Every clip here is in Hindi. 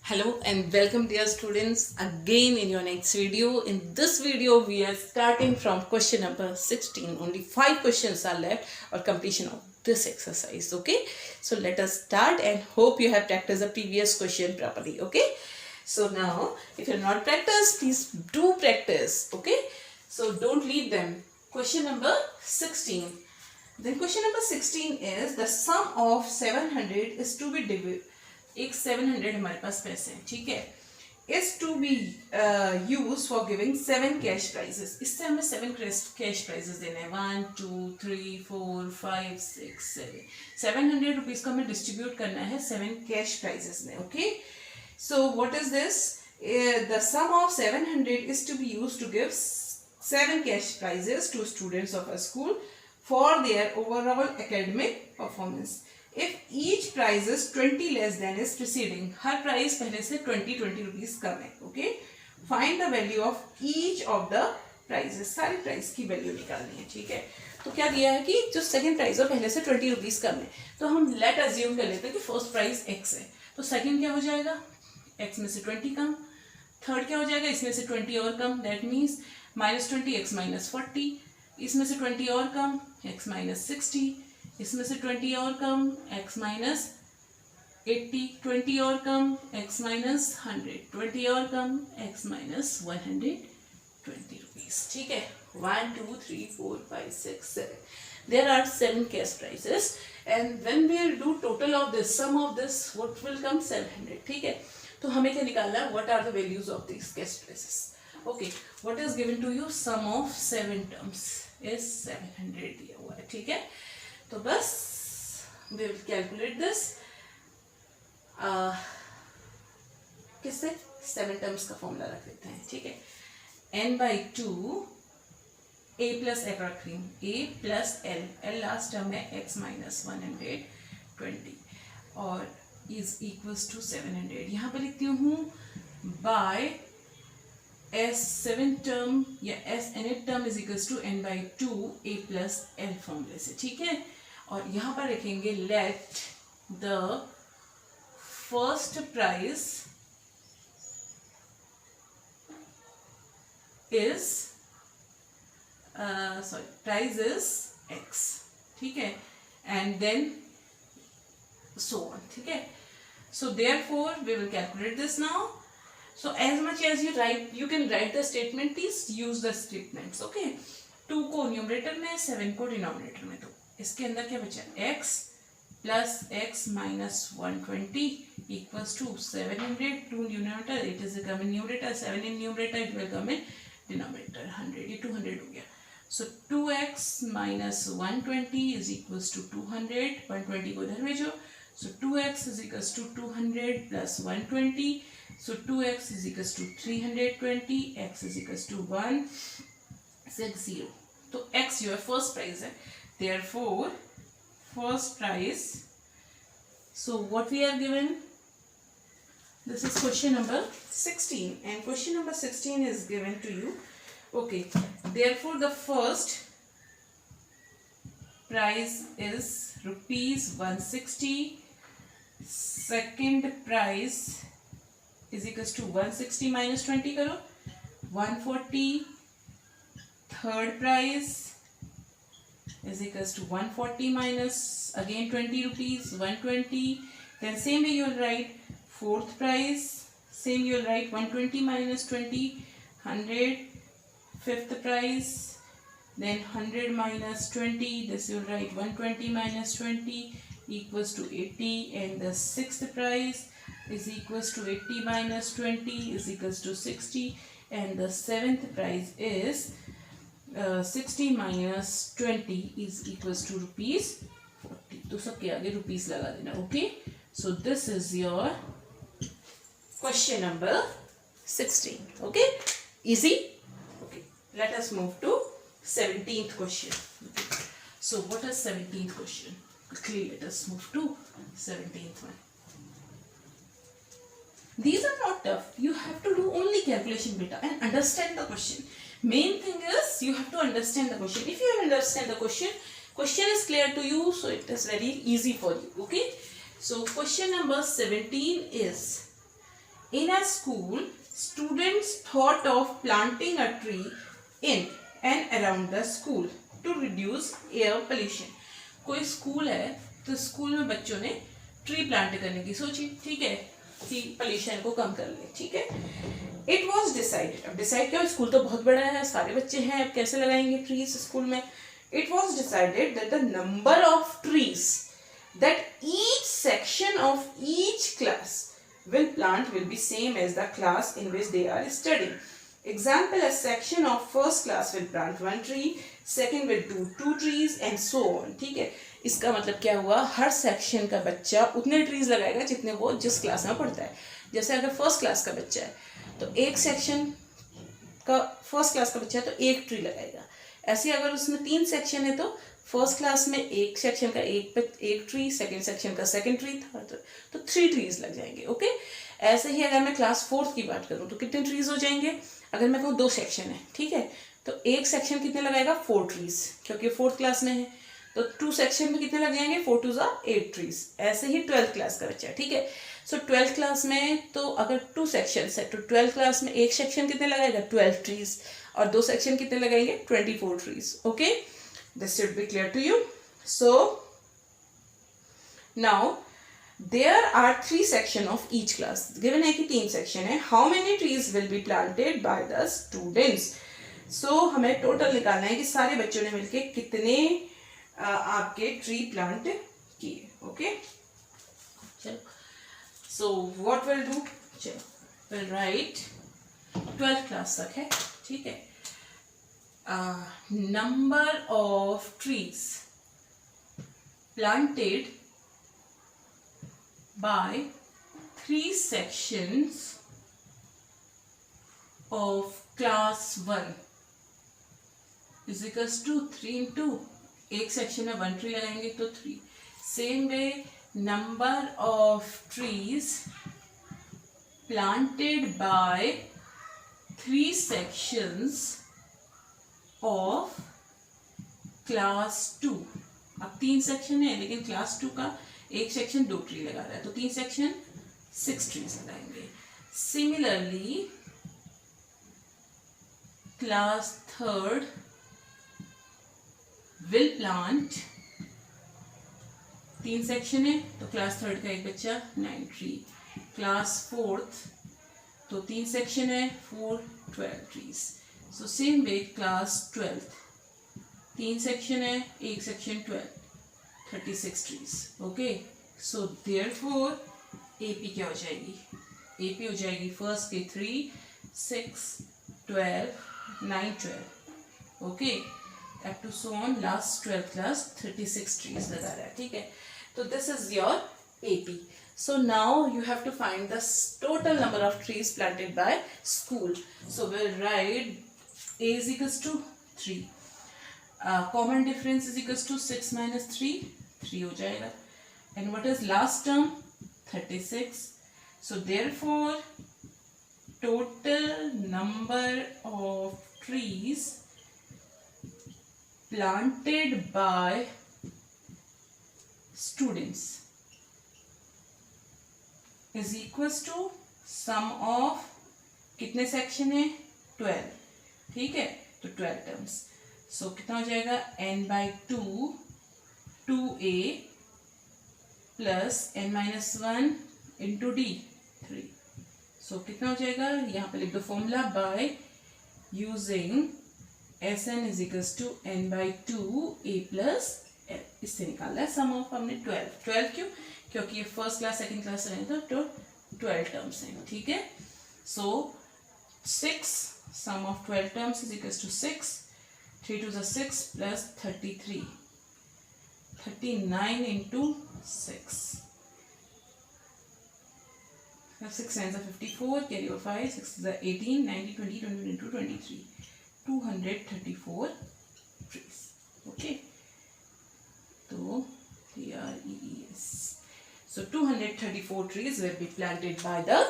Hello and welcome dear students again in your next video. In this video we are starting from question number 16. Only 5 questions are left for completion of this exercise. Okay, so let us start and hope you have practiced the previous question properly. Okay, so now if you have not practiced, please do practice. Okay, so don't leave them. Question number 16. Then question number 16 is the sum of 700 is to be divided. एक 700 हमारे पास पैसे हैं, ठीक है, is to be used for giving 7 cash prizes. इससे हमें 7 cash prizes देने हैं. 1 2 3 4 5 6 7 700 rupees को हमें distribute करना है 7 cash prizes में. Okay, so what is this? The sum of 700 is to be used to give 7 cash prizes to students of a school for their overall academic performance. If each price is 20 less than is preceding, हर प्राइस पहले से 20 रुपीस कम है. Okay, find the value of each of the prices. सारी प्राइस की वैल्यू निकालनी है. ठीक है, तो क्या दिया है कि जो सेकंड प्राइस है पहले से 20 रुपीस कम है, तो हम लेट अज्यूम कर लेते हैं कि फर्स्ट प्राइस x है, तो सेकंड क्या हो जाएगा, x में से 20 कम. थर्ड क्या हो जाएगा, इसमें से 20 और कम, दैट मीन्स -20 x -40. इसमें से 20 और कम, x -60. इसमें से 20 और कम, x -80. 20 और कम, x -100. 20 और कम, x -120 rupees. ठीक है, 1 2 3 4 5 6 7. There are 7 cash prizes and when we will do total of this, sum of this, what will come? 700. ठीक है, तो हमें क्या निकालना है? What are the values of these cash prizes? Okay, what is given to you? Sum of 7 terms is 700 दिया हुआ है. ठीक है, तो बस we will calculate this. किससे? 7 टर्म्स का फॉर्मूला रख लेते हैं. ठीक है, n/2 a प्लस f रख रही हूँ, a plus l last term है, x -120 और इज इक्वल्स टू 700. यहाँ पर लिखती हूँ बाय S7 टर्म या S term is equals to n/2 a plus l फॉर्मूले से. ठीक है, और यहाँ पर लिखेंगे let the first price is price is x. ठीक है, एंड देन so on. ठीक है, so therefore we will calculate this now. So as much as you write, you can write the statement. Please use the statements. Okay, 2 को न्यूमरेटर में, 7 को डिनोमिनेटर में. तो इसके अंदर क्या बचा? x plus x -120 equals to 700. 2 numerator, it is come in numerator. 7 इन numerator, it will come in denominator. 100, ये 200 हो गया. So 2x -120 is equals to 200. 120 को इधर भेजो. So 2x is equals to 200 plus 120. So 2x is equals to 320. X is equals to 160. तो x your first price है. Therefore, first price. So what we are given? This is question number 16, and question number 16 is given to you. Okay. Therefore, the first price is rupees 160. Second price is equals to 160 minus 20 करो, 140. Third price is equals to 140 minus again 20 rupees, 120. Then same way you will write fourth price, same you will write 120 minus 20, 100. Fifth price, then 100 minus 20, this you will write 120 minus 20 equals to 80. And the sixth price is equals to 80 minus 20 is equals to 60. And the seventh price is 60 minus 20 is equals to rupees 40. तो सबके आगे rupees लगा देना. Okay, so this is your question number 16. Okay, easy. Okay, let us move to 17th question. Okay. So what is 17th question? Quickly let us move to 17th one. These are not tough. You have to do only calculation beta and understand the question. Main thing is you have to understand the question. If you understand the question is clear to you, so it is very easy for you. Okay, so question number 17 is In a school, students thought of planting a tree in and around the school to reduce air pollution. कोई स्कूल है तो स्कूल में बच्चों ने ट्री प्लांट करने की सोची, ठीक है, कि पोल्यूशन को कम कर ले, ठीक है. इट वॉज डिसाइडेड, अब डिसाइड क्या, स्कूल तो बहुत बड़ा है, सारे बच्चे हैं, अब कैसे लगाएंगे ट्रीज स्कूल में. It was decided that the number of trees that each section of each class will plant will be same as the class in which they are studying. Example, a section of first class will plant 1 tree, second will do 2 trees and so on. ठीक है, इसका मतलब क्या हुआ, हर सेक्शन का बच्चा उतने ट्रीज लगाएगा जितने वो जिस क्लास में पढ़ता है. जैसे अगर फर्स्ट क्लास का बच्चा है तो एक सेक्शन का फर्स्ट क्लास का बच्चा है तो एक ट्री लगाएगा. ऐसे अगर उसमें 3 सेक्शन है तो फर्स्ट क्लास में एक सेक्शन का एक ट्री, सेकंड सेक्शन का सेकंड ट्री, थर्ड तो 3 ट्रीज लग जाएंगे. ओके, ऐसे ही अगर मैं क्लास 4th की बात करूँ तो कितने ट्रीज हो जाएंगे. अगर मैं कहूँ 2 सेक्शन है, ठीक है, तो एक सेक्शन कितने लगाएगा 4 ट्रीज, क्योंकि 4th क्लास में है. तो 2 सेक्शन में कितने लग जाएंगे 4 2 8 ट्रीज. ऐसे ही 12th क्लास का बच्चा, ठीक है. सो 12th क्लास में तो अगर 2 सेक्शन है तो 12th क्लास में एक सेक्शन कितने लगाएगा 12 ट्रीज और 2 सेक्शन कितने लगाएंगे 24 trees. Okay, this should be clear to you. So now there are 3 sections of each class. Given है कि 3 section है. How many trees will be planted by the students? So हमें टोटल निकालना है कि सारे बच्चों ने मिलके कितने आपके ट्री प्लांट किए. ओके, चलो. So what we'll do, चलो we'll write 12th class तक है, ठीक है. Number of trees planted by 3 sections of class 1 is equals to 3 into एक सेक्शन में 1 ट्री लगाएंगे तो 3. Same way number of trees planted by 3 sections of class 2. अब 3 सेक्शन है लेकिन क्लास 2 का एक सेक्शन 2 ट्री लगा रहा है तो 3 सेक्शन 6 ट्रीज लगाएंगे. Similarly class 3rd will plant, 3 section है तो क्लास 3rd का एक बच्चा 9 ट्री. क्लास 4th तो 3 सेक्शन है 4 12 trees. So same way class 12th 3 section है एक section 12 36 trees. Okay, so therefore AP क्या हो जाएगी, AP हो जाएगी फर्स्ट के 3 6 12 9 12. Okay, up to so on last 12th class 36 trees लगा रहा है, ठीक है. तो this is your AP. So now you have to find the total number of trees planted by school. So we'll write A is equals to 3. Common difference is equals to 6 minus 3. 3 हो जाएगा. And what is last term? 36. So therefore, total number of trees planted by students is equals to sum of कितने सेक्शन है 12, ठीक है, तो 12 टर्म्स. सो कितना हो जाएगा n/2 2a plus n-1 into d 3. सो कितना हो जाएगा, यहाँ पे लिख दो formula by using Sn is equals to n/2 a plus n. इससे निकालना है सम ऑफ हमने 12 क्यों, क्योंकि ये फर्स्ट क्लास सेकेंड क्लास रहेगा तो 12 टर्म्स हैं, ठीक है. सो 6 sum of 12 terms is equals to 6. 3 to the 6 plus 33. 39 into 6. 6 9s are 54. Carry over 5. 6 is 18. 90 20 20 into 23. 234 trees. Okay. So TREES. So 234 trees will be planted by the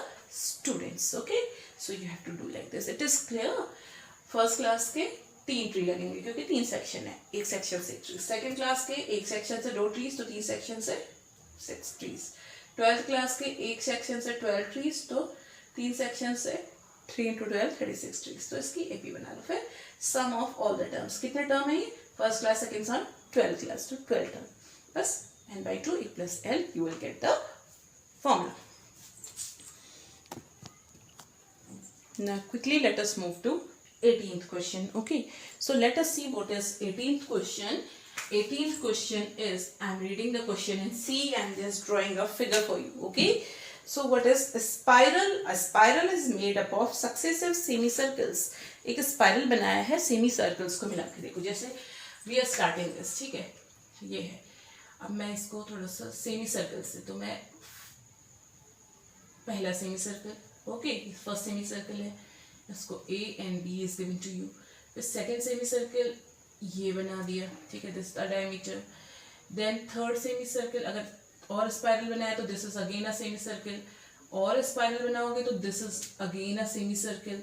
students. Okay. So you have to do like this. It is clear. First class के 3 ट्री लगेंगे क्योंकि 3 सेक्शन है, एक सेक्शन से 1 ट्री. सेकेंड क्लास के एक सेक्शन से 2 ट्रीज तो 3 सेक्शन से 6 ट्रीज. 12th क्लास के एक सेक्शन से 12 ट्रीज तो 3 सेक्शन से 3 इंटू 12 36 ट्रिक्स। तो इसकी एपी बना लो। फिर सम ऑफ ऑल द टर्म्स, कितने टर्म है ये, first class second class 12th class, तो 12 टर्म, बस n/2 e plus l, you will get the formula. Now quickly let us move to 18th question. Okay, so let us see what is 18th question. 18th question is, I am reading the question and see, I am just drawing a figure for you. Okay, so what is a spiral? A spiral is made up of successive semicircles. एक स्पाइरल बनाया है सेमी सर्कल्स को मिला के। देखो जैसे we are starting this, ठीक है, ये है। अब मैं इसको थोड़ा सा सेमी सर्कल से, तो मैं पहला semi circle, okay, first semi circle है, इसको A and B is given to you। फिर सेकेंड सेमी सर्कल ये बना दिया, ठीक है, this the diameter. Then third semi circle, अगर और स्पाइरल बनाया तो this is again a semicircle, और स्पाइरल बनाओगे तो this is again a semicircle,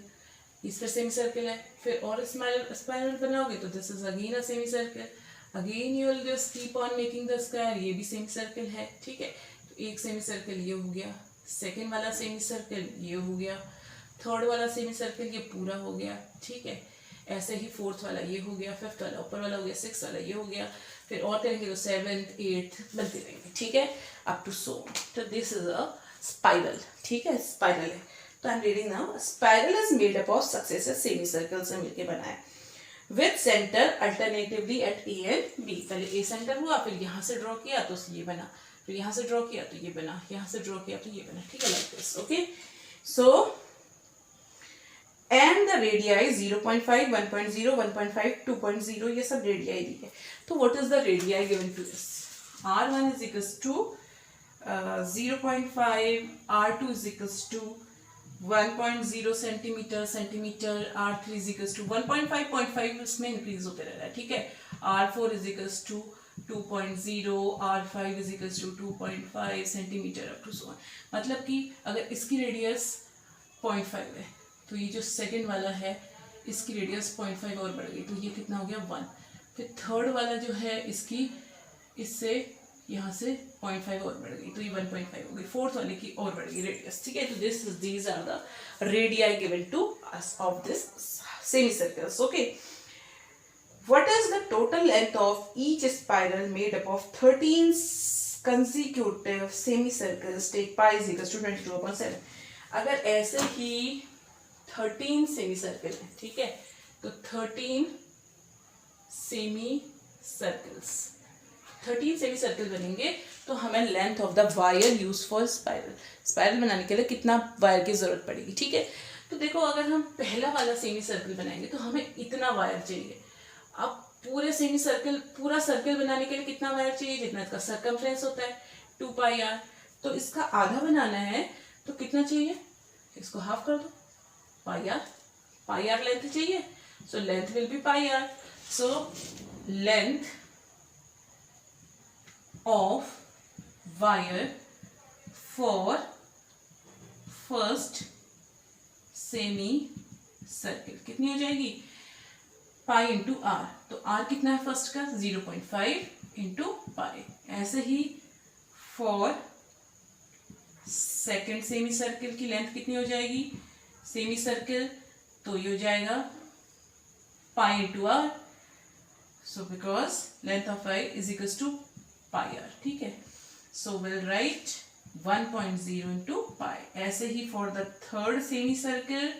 तीसरा सेमी सर्कल है। फिर और स्पाइरल बनाओगे तो this is again a semicircle, again you will just keep on making the square, ये भी सेमी सर्कल है, ठीक है। तो एक सेमी सर्कल ये हो गया, सेकेंड वाला सेमी सर्कल ये हो गया, थर्ड वाला सेमी सर्कल ये पूरा हो गया, ठीक है। ऐसे ही फोर्थ वाला ये हो गया, फिफ्थ वाला ऊपर वाला हो गया, सिक्स वाला ये हो गया, फिर और करेंगे तो सेवेंथ एट्थ बनते रहेंगे, ठीक है, अप टू सो। तो दिस इज अ स्पाइरल, ठीक है, स्पाइरल है। तो I am reading now, spiral is made up of successive semi circle से मिलके बना है, with centre alternatively at A and B. पहले ए सेंटर हुआ, फिर यहाँ से ड्रॉ किया तो ये बना, फिर यहाँ से ड्रॉ किया तो ये बना, यहाँ से ड्रॉ किया तो ये बना, ठीक है, like this. Okay, so and the radii 0.5, 1.0, 1.5, 2.0, ये सब radii दी है। तो what is the radii given to us? R1 is equals to 0.5, R2 is equals to 1.0 centimetre, R3 is equals to 1.5, 0.5 इसमें इंक्रीज होते रह रहा है, ठीक है। R4 is equals to 2.0, R5 is equals to 2.5 centimetre, up to so on. मतलब कि अगर इसकी रेडियस 0.5 है तो ये जो सेकंड वाला है इसकी रेडियस 0.5 और बढ़ गई, तो ये कितना हो गया 1। फिर थर्ड वाला जो है इसकी, इससे यहाँ से 0.5 और बढ़ गई, तो ये 1.5 हो गई, फोर्थ वाले की और बढ़ गई रेडियस, ठीक है। तो these are the radii given to us of this semi circles. Okay, what is the total length of each spiral made up of 13 consecutive semicircles? Take pi is equals to 22/7। अगर ऐसे ही 13 सेमी सर्कल है, ठीक है, तो 13 सेमी सर्कल्स, 13 सेमी सर्कल बनेंगे, तो हमें length of the wire use for spiral बनाने के लिए कितना वायर की जरूरत पड़ेगी, ठीक है। तो देखो अगर हम पहला वाला सेमी सर्कल बनाएंगे तो हमें इतना वायर चाहिए। अब पूरे सेमी सर्कल, पूरा सर्कल बनाने के लिए कितना वायर चाहिए, जितना इसका सर्कमफ्रेंस होता है 2πr। तो इसका आधा बनाना है तो कितना चाहिए, इसको हाफ कर दो, पाई आर लेंथ चाहिए, so length will be pi R. So length of wire for first semi circle कितनी हो जाएगी, पाई इंटू आर। तो आर कितना है फर्स्ट का, 0.5 इंटू पाई। ऐसे ही फॉर सेकेंड सेमी सर्कल की लेंथ कितनी हो जाएगी, सेमी सर्कल, तो ये हो जाएगा pi into R. So because length of I is equals to pi R, ठीक है। So will write 1.0 into pi. ऐसे ही for the third semi circle,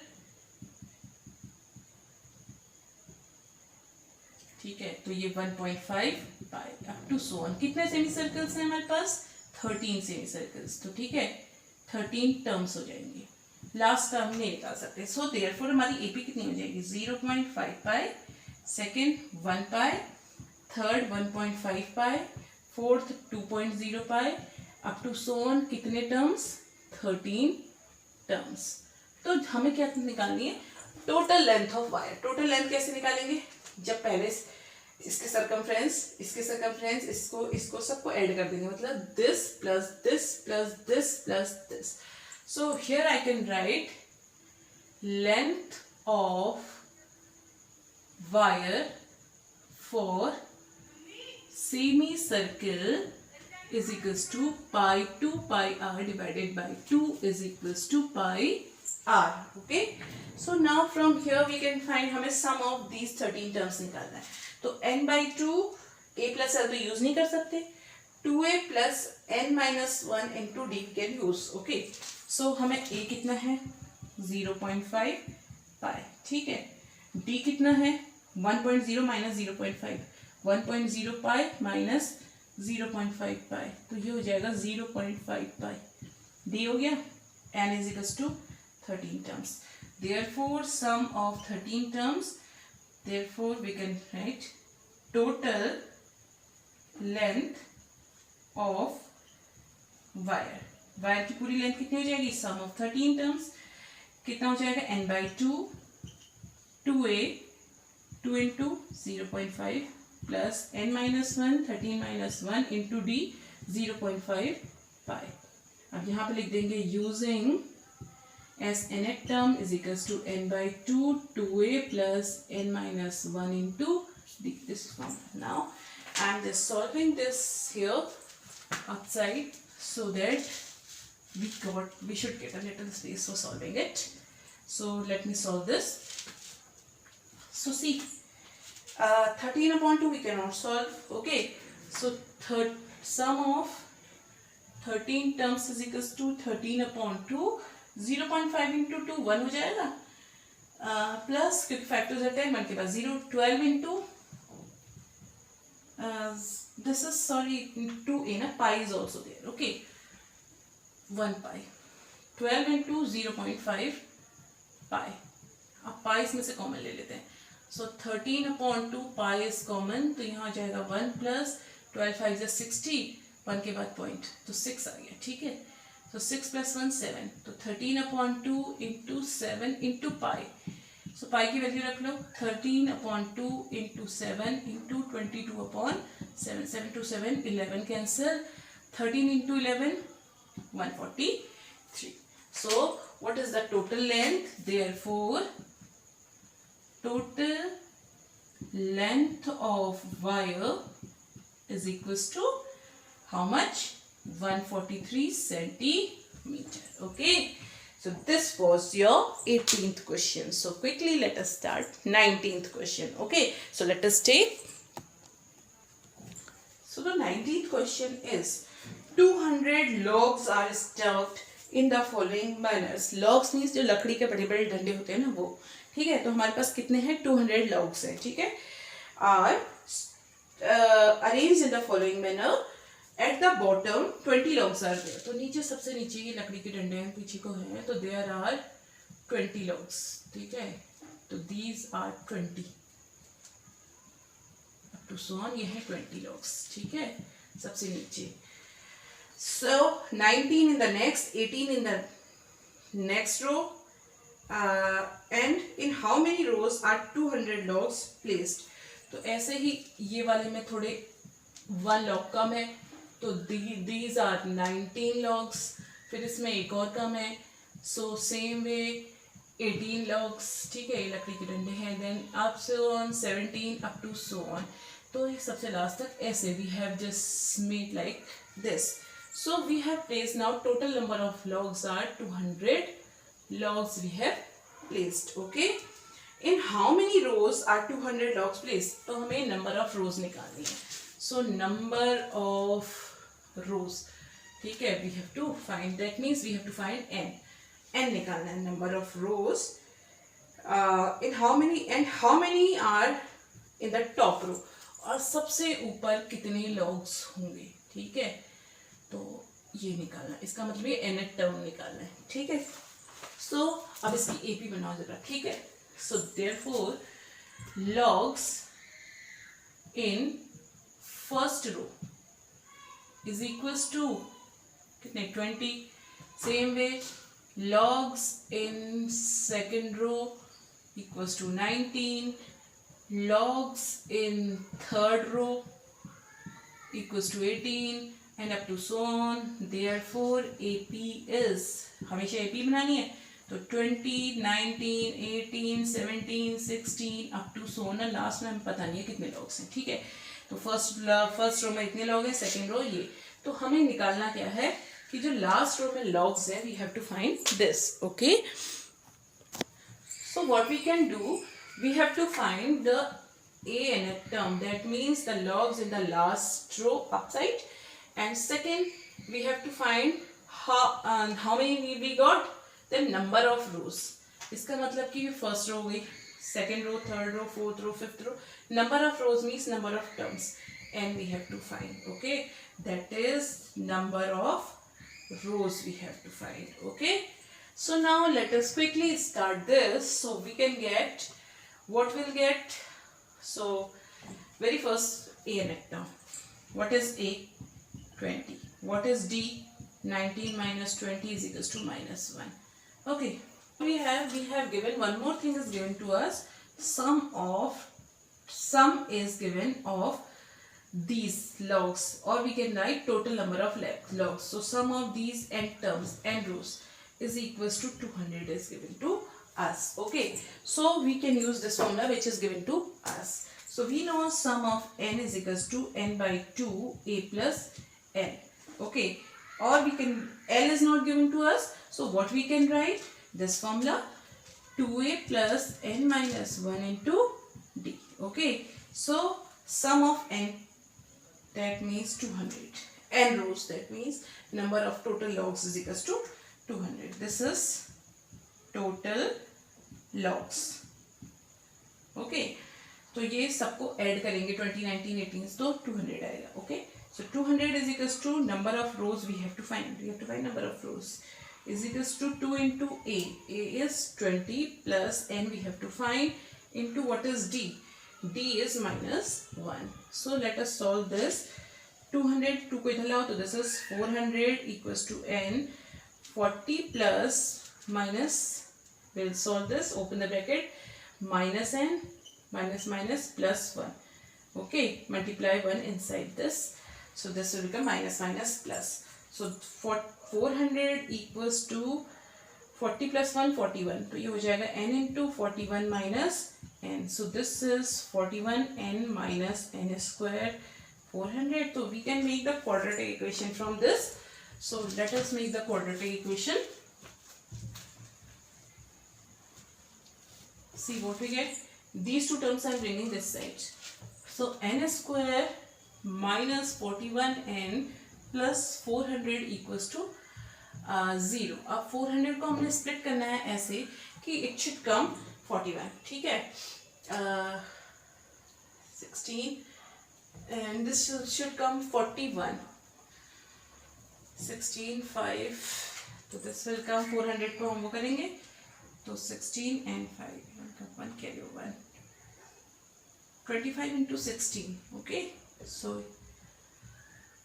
ठीक है, तो ये 1.5 pi up to so on. कितने सेमी सर्कल्स हैं हमारे पास, 13 सेमी सर्कल्स, तो ठीक है 13 टर्म्स हो जाएंगे, लास्ट टर्म नहीं निकाल सकते। सो देयरफॉर हमारी एपी कितनी हो जाएगी, 0.5 pi, second 1 pi, third 1.5 pi, fourth 2.0 pi, up to so on. कितने टर्म्स, 13 टर्म्स। तो हमें क्या निकालनी है, total length of wire. Total length कैसे निकालेंगे, जब पहले इसके सरकमफ्रेंस इसको सबको ऐड कर देंगे, मतलब this plus this plus this plus this. So here I can write length of wire for semi circle is equals to pi 2 pi r divided by 2 is equals to pi r. Okay, so now from here we can find हमें sum of these 13 terms निकालना है. तो n by 2 a plus l तो यूज नहीं कर सकते. 2a plus n minus 1 into d we can use. Okay, so हमें a कितना है 0.5 पाई. ठीक है, d कितना है 1.0 minus 0.5 1.0 पाई minus 0.5 पाई. तो ये हो जाएगा 0.5 पाई. d हो गया. n is equals to 13 terms. Therefore, sum of 13 terms. Therefore, we can write total length of wire. Wire की पूरी लेंथ कितनी हो जाएगी? Sum of 13 terms कितना हो जाएगा? n by 2 2a 2 into 0.5 plus n minus 1 13 minus 1 into d 0.5 pi. अब यहाँ पे लिख देंगे using as nth term is equals to n by 2 2a plus n minus 1 into d. This form. Now I am just solving this here outside so that we should get a little space for solving it. So let me solve this. So see, 13 upon 2 we cannot solve. Okay, so sum of 13 terms is equals to 13 upon 2 0.5 into 2 1 हो जाएगा. प्लस क्योंकि फैक्टर्स है 10 1 के बाद 0 12 into this is sorry 2a ना pi is also there. Okay, 1 pi 12 into 0.5 pi. अब pi इसमें से कॉमन ले लेते हैं. So 13 upon 2 pi is common. तो यहाँ आ जाएगा 1 plus 12 5 is 60 1 के बाद पॉइंट तो 6 आ गया. ठीक है, so 6 plus 1 7. तो 13 upon 2 into 7 into pi. So pi की वैल्यू रख लो 13 upon 2 into 7 into 22 upon 7. 7 to 7 11 cancel. 13 into 11 143. So what is the total length? Therefore total length of wire is equals to how much? 143 centimeter. Okay, so this was your 18th question. So quickly let us start 19th question. Okay, so let us take. So the 19th question is 200 logs are stuffed in the following manners. Logs means जो लकड़ी के बड़े बड़े डंडे होते हैं ना वो. ठीक है, तो हमारे पास कितने हैं 200 logs हैं. ठीक है, are arranged in the following manner. At the bottom 20 logs are there. तो नीचे सबसे नीचे ये लकड़ी के डंडे हैं पीछे को हैं तो there are 20 logs. ठीक है, तो these are 20 up to so on. ये है 20 logs. ठीक है, सबसे नीचे. So 19 in the next, 18 in the next row, and in how many rows are 200 logs placed? तो ऐसे ही ये वाले में थोड़े 1 log कम है तो these are 19 logs. फिर इसमें एक और कम है so same way 18 logs. ठीक है, ये लकड़ी के डंडे हैं. then up so on 17 up to so on. तो ये सबसे लास्ट तक ऐसे we have just made like this. So we have placed now total number of logs are 200 logs we have placed. Okay, in how many rows are 200 logs placed? तो हमें number of rows निकालनी है. So number of rows. ठीक है, we have to find, that means we have to find n निकालना है. number of rows in how many, and how many are in the top row. और सबसे ऊपर कितने logs होंगे. ठीक है, तो ये निकालना, इसका मतलब ये nth term निकालना है. ठीक है, so अब इसकी AP बनाओ जरा. ठीक है, so therefore logs in first row is equals to कितने 20. same way logs in second row equals to 19. logs in third row equals to 18 and up to so on. Therefore AP is, हमेशा AP बनानी है तो 20 19 18 17 16 up to so on. Last में हमें पता नहीं है कितने logs हैं. ठीक है, तो फर्स्ट रो में इतने लॉग हैं, सेकेंड रो ये. तो हमें निकालना क्या है कि जो लास्ट रो में लॉग्स है we have to find this. Okay, So what we can do, we have to find the a-nth term, that means the logs in the last row upside, and second we have to find how many we got, the number of rows. इसका मतलब कि फर्स्ट रो गई, second row, third row, fourth row, fifth row. Number of rows means number of terms, and we have to find, okay, that is number of rows we have to find. Okay, so now let us quickly start this, so we can get what we'll get. So very first, a-nth term. What is a? 20. What is d? 19 minus 20 is equals to minus 1. Okay, we have given one more thing is given to us. Sum is given of these logs, or we can write total number of logs. So sum of these n terms, n rows, is equals to 200 is given to us. Okay, so we can use this formula which is given to us. So we know sum of n is equals to n by 2 a plus n. Okay, or we can, L is not given to us, so what we can write, this formula, 2a plus n minus 1 into d. Okay, so sum of n, that means 200, n rows, that means number of total logs is equals to 200. This is total logs. Okay, तो ये सबको ऐड करेंगे 20, 19, 18, तो 200 आएगा. Okay, so 200 is equals to number of rows we have to find. We have to find number of rows is equals to 2 into a. A is 20 plus n we have to find into what is d. D is minus 1. So let us solve this. 200 2 को इधर लाओ, तो this is 400 equals to n. 40 plus minus, we'll solve this, open the bracket, minus n minus minus plus 1. Okay, multiply 1 inside this, so this will become minus minus plus. So 400 equals to 40 plus 1 41, तो ये हो जाएगा n into 41 minus n. So this is 41 n minus n square 400. So we can make the quadratic equation from this. So let us make the quadratic equation. See what we get. These two terms I am bringing this side. So n square minus 41n plus 400 equals to 0. अब 400 को हमने स्प्लिट करना है ऐसे कि it should come 41. ठीक है, 16 and this should come 41. 16 5, तो this will come 400 को हम वो करेंगे, तो 16 and 5 1 carry over 25 into 16. Okay, so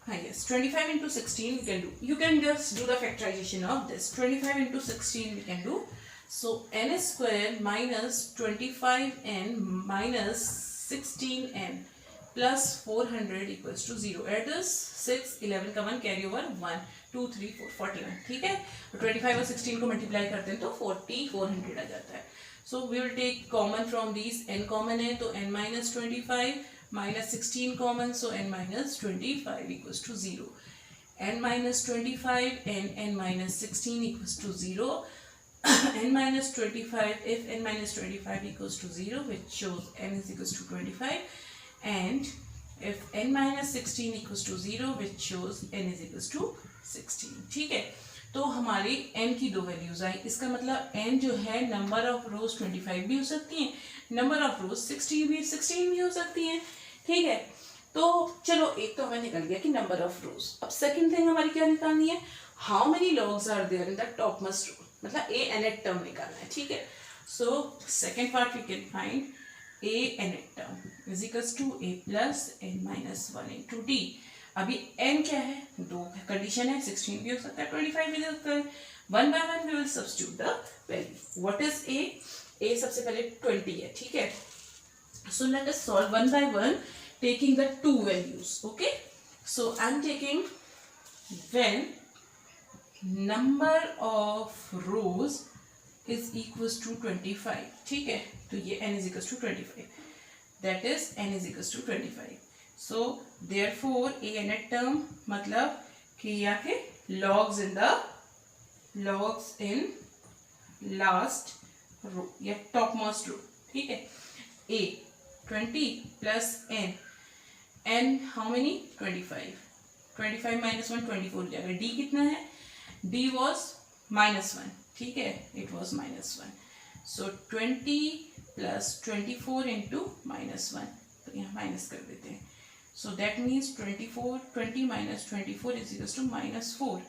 yes, 25 into 16 we can do. You can just do the factorization of this. 25 into 16 we can do. So n square minus 25n minus 16n plus 400 equals to 0. Add this 6 11 का 1 carry over 1 2 3 4 41. ठीक है, तो 25 और 16 को मल्टीप्लाई करते हैं तो 400 आ जाता है. So we will take common from these. n common है तो n minus 25 minus 16 common, so n minus 25 equals to 0. n minus 25 and n minus 16 equals to 0. n minus 25, if n minus 25 equals to 0, which shows n is equals to 25, and if n minus 16 equals to 0, which shows n is equals to 16. ठीक है, तो हमारी n की दो वैल्यूज आई. इसका मतलब n जो है नंबर ऑफ रोज 25 भी हो सकती हैं, नंबर ऑफ रोज 16 भी हो सकती हैं. ठीक है, तो चलो एक तो हमें निकल गया कि नंबर ऑफ रोज. अब सेकंड थिंग हमारी क्या निकालनी है, how many logs are there in the top most row, मतलब a nth टर्म निकालना है. ठीक है, so second part we can find a nth term is equals to a plus n minus 1 into d. अभी n क्या है, दो कंडीशन है, 16 भी हो सकता है, 25 भी हो सकता है. 1 by 1 we will substitute the value. What is a सबसे पहले 20 है. ठीक है, so let us solve 1 by 1 taking the two values. Okay, so I am taking when number of rows is equals to 25. ठीक है, तो ये n is equals to 25, that is n is equals to 25. So therefore a nth term मतलब कि या के logs in last रो या टॉप मोस्ट रो, ठीक है। A 20 plus n, n how many 25, 25 minus 1 24 हो जाएगा। डी कितना है, डी वॉज -1, ठीक है, it was -1। So 20 plus 24 into -1, तो यहाँ माइनस कर देते हैं। So that means 20 minus 24 is equals to -4।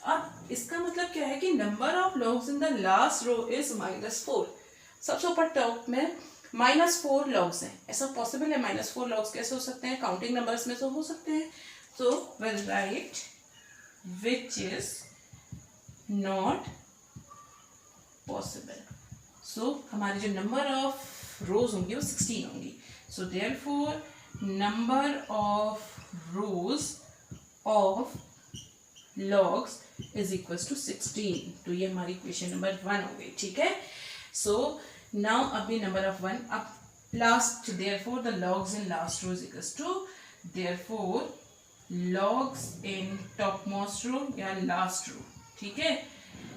अब इसका मतलब क्या है कि number of logs in the last row is -4। सबसे ऊपर टॉप में -4 लॉग्स हैं। ऐसा पॉसिबल है? -4 लॉग्स कैसे हो सकते हैं? काउंटिंग नंबर्स में तो हो सकते हैं। So will write which is not possible. So हमारे जो नंबर ऑफ रोज होंगी वो 16 होंगी। So therefore number of rows of logs is equals to 16। तो ये हमारी इक्वेशन नंबर 1 हो गई, ठीक है। सो नाउ अभी नंबर ऑफ 1, अब last, therefore the logs in last row is equals to, therefore logs in top most row या लास्ट रो, ठीक है।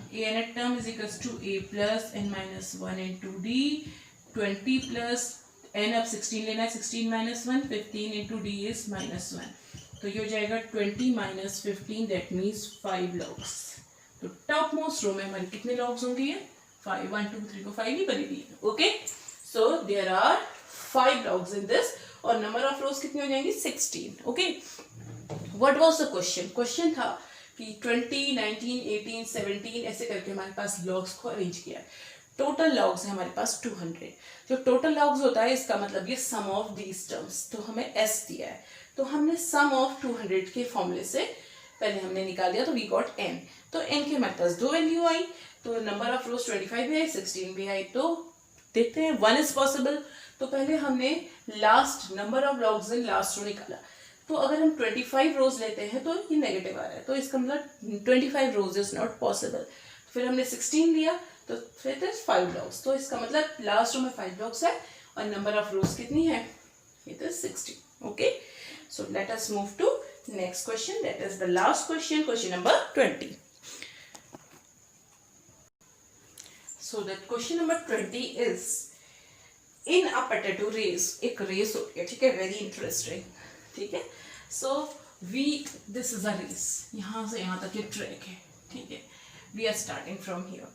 A n term is equals to a plus n minus 1 into d, 20 plus n, अब 16 लेना है, 16 minus 1 15 into d is -1, तो ये हो जाएगा 20 minus 15, that means 5 logs। तो टॉप मोस्ट रो में हमारे कितने लॉग्स होंगे? 5, 1 2 3 4 5 ही बनेगी, okay. So there are 5 logs in this, और नंबर ऑफ रोज कितनी हो जाएंगी? 16, okay. What was the question? Question था कि 20, 19, 18, 17 ऐसे करके हमारे पास लॉग्स को अरेंज किया है। टोटल लॉग्स है हमारे पास 200। जो टोटल लॉग्स होता है इसका मतलब ये सम ऑफ दीज टर्म्स, तो हमें s दिया है, तो हमने सम ऑफ 200 के फॉर्मूले से पहले हमने निकाल दिया, तो वी गॉट n। तो n के हमारे पास 2 वैल्यू आई, तो नंबर ऑफ रोज 25 भी आई, 16 भी आई। तो देखते हैं 1 इज पॉसिबल। तो पहले हमने last number of logs in last row निकाला, तो अगर हम 25 रोज लेते हैं तो ये नेगेटिव आ रहा है, तो इसका मतलब 25 रोज इज नॉट पॉसिबल। फिर हमने 16 लिया, तो फिर 5 लॉग्स, तो इसका मतलब लास्ट रो में 5 लॉग्स है, और नंबर ऑफ रोज कितनी है? It is 16, okay. So let us move to next question, that is the last question, question number 20। So that question number 20 is, in a potato race, एक रेस होती है, ठीक है, वेरी इंटरेस्टिंग, ठीक है। So this is a race, यहाँ से यहाँ तक ये ट्रैक है, ठीक है। We are starting from here.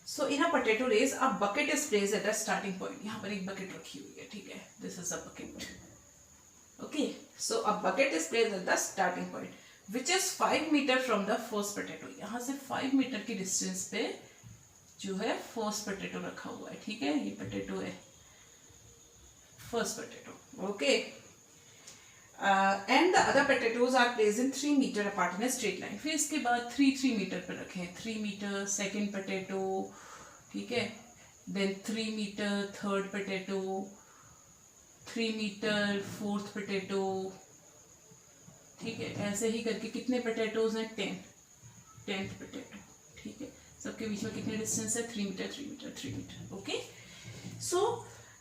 So in a potato race a bucket is placed at the starting point. यहाँ पर एक बकेट रखी हुई है, ठीक है, this is a bucket, okay. So a bucket is placed at the starting point which is 5 metre from the first potato. यहाँ से 5 मीटर की डिस्टेंस पे जो है फर्स्ट पोटैटो रखा हुआ है, ठीक है। ये पोटैटो है, first potato, okay. And the other potatoes are placed in 3 metre apart in a straight line. फिर इसके बाद 3 मीटर पर रखे हैं, 3 मीटर सेकेंड पोटैटो, ठीक है, then 3 metre third potato, 3 metre fourth potato, ठीक है। ऐसे ही करके कितने पोटैटोज हैं? 10th पोटैटो, ठीक है। सबके बीच में कितने डिस्टेंस है? 3 metre 3 metre 3 metre, okay. So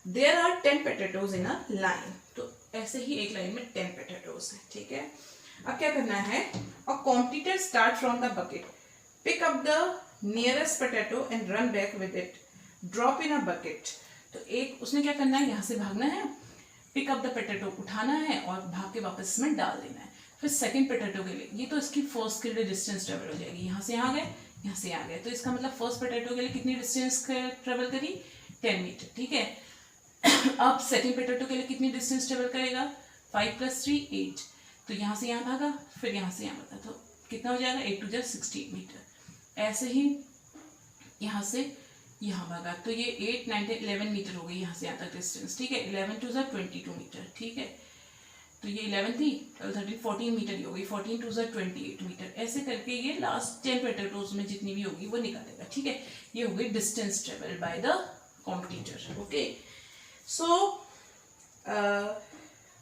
there are 10 potatoes in a line, तो ऐसे ही एक लाइन में 10 पोटैटोज हैं, ठीक है। अब क्या करना है? A competitor start from the bucket, pick up the nearest potato and run back with it, drop in a bucket. तो एक उसने क्या करना है? यहाँ से भागना है, पिक अप द पोटैटो उठाना है और भाग के वापस इसमें डाल देना है। फिर सेकंड पोटैटो के लिए, ये तो इसकी फर्स्ट के लिए डिस्टेंस ट्रेवल हो जाएगी, यहाँ से यहाँ गए, यहाँ से यहाँ गए, तो इसका मतलब फर्स्ट पोटैटो के लिए कितनी डिस्टेंस ट्रेवल करी? 10 मीटर, ठीक है। अब सेकंड पोटैटो के लिए कितनी डिस्टेंस ट्रेवल करेगा? 5 + 3 8, तो यहाँ से यहाँ भागा, फिर यहाँ से यहाँ भागा, तो कितना हो जाएगा? 8 × 16 मीटर। ऐसे ही यहाँ से यहाँ भागा, तो ये 8 9 10 11 मीटर हो गई यहाँ से यहाँ तक डिस्टेंस, ठीक है। 11 × 2 = 22 मीटर, ठीक है। तो ये 11 थी, 12 13 14 मीटर ही हो गई, 14 × 2 = 28 मीटर। ऐसे करके ये लास्ट 10 पोटैटोज में जितनी भी होगी वो निकालेगा, ठीक है। ये हो गई distance travel by the competitor, okay. So,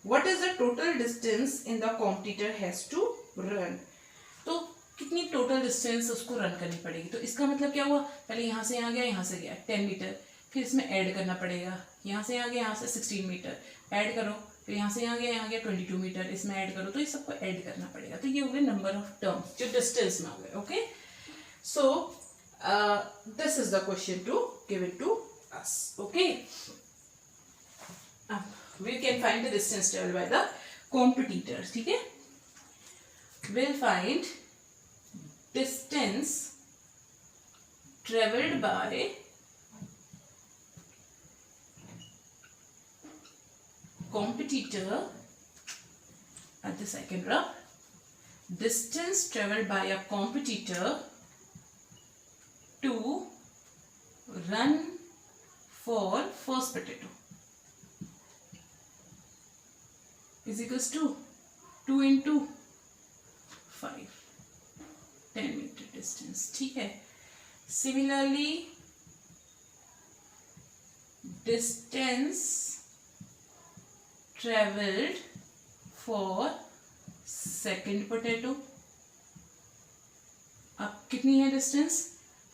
what is the total distance in the competitor has to run? तो कितनी टोटल डिस्टेंस उसको रन करनी पड़ेगी? तो इसका मतलब क्या हुआ? पहले यहाँ से यहाँ गया, यहाँ से गया 10 मीटर, फिर इसमें ऐड करना पड़ेगा, यहाँ से यहाँ गया, यहाँ से 16 मीटर ऐड करो, फिर यहाँ से यहाँ गया 22 मीटर, इसमें ऐड करो, तो ये सबको ऐड करना पड़ेगा। तो ये हो गए नंबर ऑफ टर्म्स जो डिस्टेंस में हो गए, okay. So this is the question to given to class. Okay. We can find the distance traveled by the competitors. ठीक है? We'll find distance traveled by competitor at the second row. Distance traveled by a competitor to run for first potato is equals to 2 into 5, 10 meter distance. ठीक है? Similarly, distance traveled for second potato. अब कितनी है डिस्टेंस?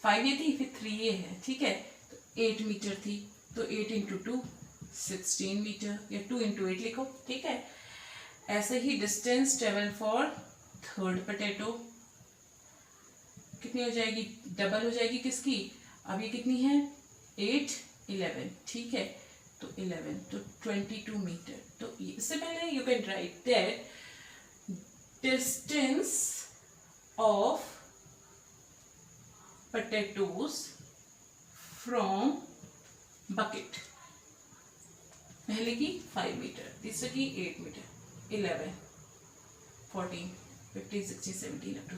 5 ये थी, फिर 3 ये है. ठीक है? तो 8 मीटर थी, तो 8 इंटू 2 16 मीटर, या 2 इंटू 8 लिखो. ठीक है? ऐसे ही distance travel for third potato कितनी हो जाएगी? डबल हो जाएगी किसकी? अब ये कितनी है? 8 11. ठीक है? तो 11 तो 22 मीटर. तो इससे पहले you can write that distance of potatoes from bucket. पहले की 5 मीटर, तीसरे की 8 मीटर, 11, 14, 15, 16, 17 up to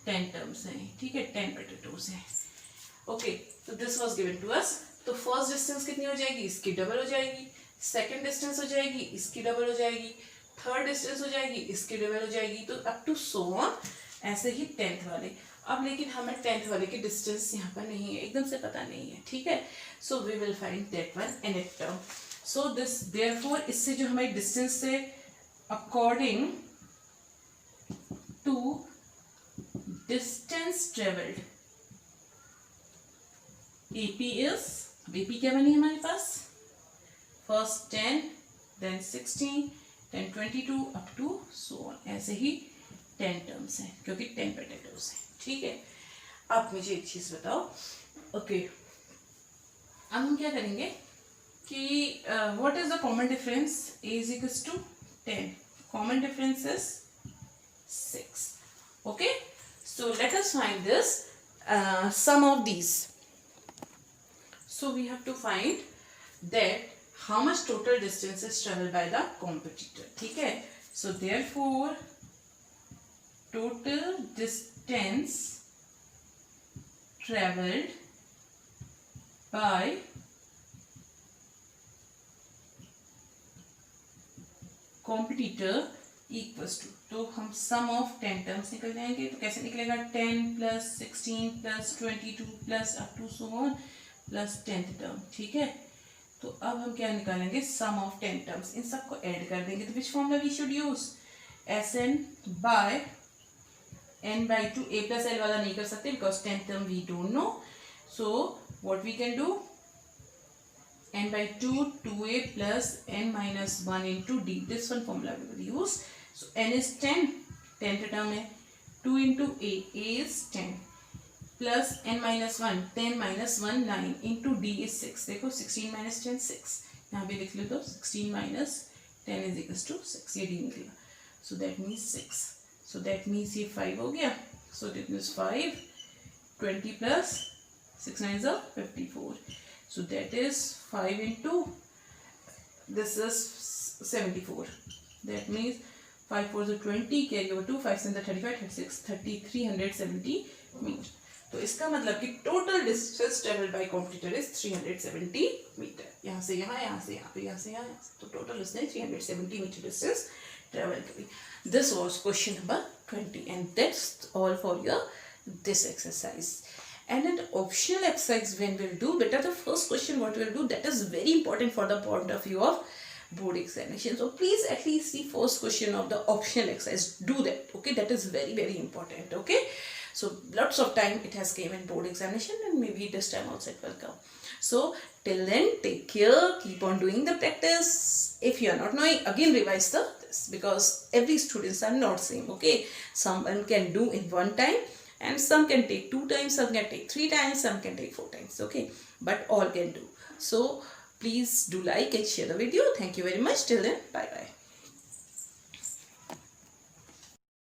10 टर्म्स हैं. ठीक है? 10 पोटैटोज हैं. ओके, तो this was given to us. तो फर्स्ट डिस्टेंस कितनी हो जाएगी? इसकी डबल हो जाएगी. सेकंड डिस्टेंस हो जाएगी, इसकी डबल हो जाएगी. थर्ड डिस्टेंस हो जाएगी, इसकी डबल हो जाएगी. तो अप टू सो ऑन. ऐसे ही 10th वाले. अब लेकिन हमें 10th वाले की डिस्टेंस यहाँ पर नहीं है, एकदम से पता नहीं है. ठीक है? So we will find that one in it term. So this therefore इससे जो हमारी डिस्टेंस से according to distance travelled AP is, AP क्या बनी हमारे पास? First 10, then 16, then 22 up to so on. ऐसे ही 10 टर्म्स हैं क्योंकि 10 पोटैटोज हैं. ठीक है? अब मुझे एक चीज बताओ. ओके, अब हम क्या करेंगे कि what is the common difference? a is equals to 10. Common difference is 6. Okay, so let us find this sum of these. So we have to find that how much total distance is traveled by the competitor. ठीक है? So therefore total distance traveled by competitor equals to, तो हम sum of 10 terms निकल जाएंगे. तो कैसे निकलेगा? 10 plus 16 plus 22 plus up to so on plus 10th term. ठीक है? तो अब हम क्या निकालेंगे? sum of 10 terms. इन सबको ऐड कर देंगे. तो which formula we should use? Sn by n by 2. a plus l वाला नहीं कर सकते because 10th term we don't know. So what we can do? n by 2 2a plus n minus 1 into d. This one formula we will use. So n is 10, 10th term है. 2 into a is 10 plus n minus 1, 10 minus 1 9 into d is 6. देखो 16 minus 10 6. यहाँ पे लिख लो तो 16 minus 10 is equals to 6. ये d निकलेगा. So that means 6. So that means ये 5 हो गया. So that means 5, 20 plus 6 9 is 54. So that is 5 into, this is 74. That means 5 4 is 20, carry over 2, 5 7 35, 36, 370 meter. तो इसका मतलब कि total distance travel by competitor is 370 metre. यहाँ से यहाँ, यहाँ से यहाँ, यहाँ से यहाँ. तो टोटल उसने 370 मीटर डिस्टेंस ट्रेवल करी. This was question number 20, and that's all for your this exercise. And an optional exercise when we'll do, better the first question what we'll do, that is very important for the point of view of board examination. So please at least the first question of the optional exercise, do that. Okay, that is very very important. Okay, so lots of time it has came in board examination, and maybe this time also it will come. So till then, take care, keep on doing the practice. If you are not knowing, again revise the this, because every students are not same. Okay, someone can do in one time, and some can take 2 times, some can take 3 times, some can take 4 times. Okay, but all can do. So please do like and share the video. Thank you very much. Till then, bye bye.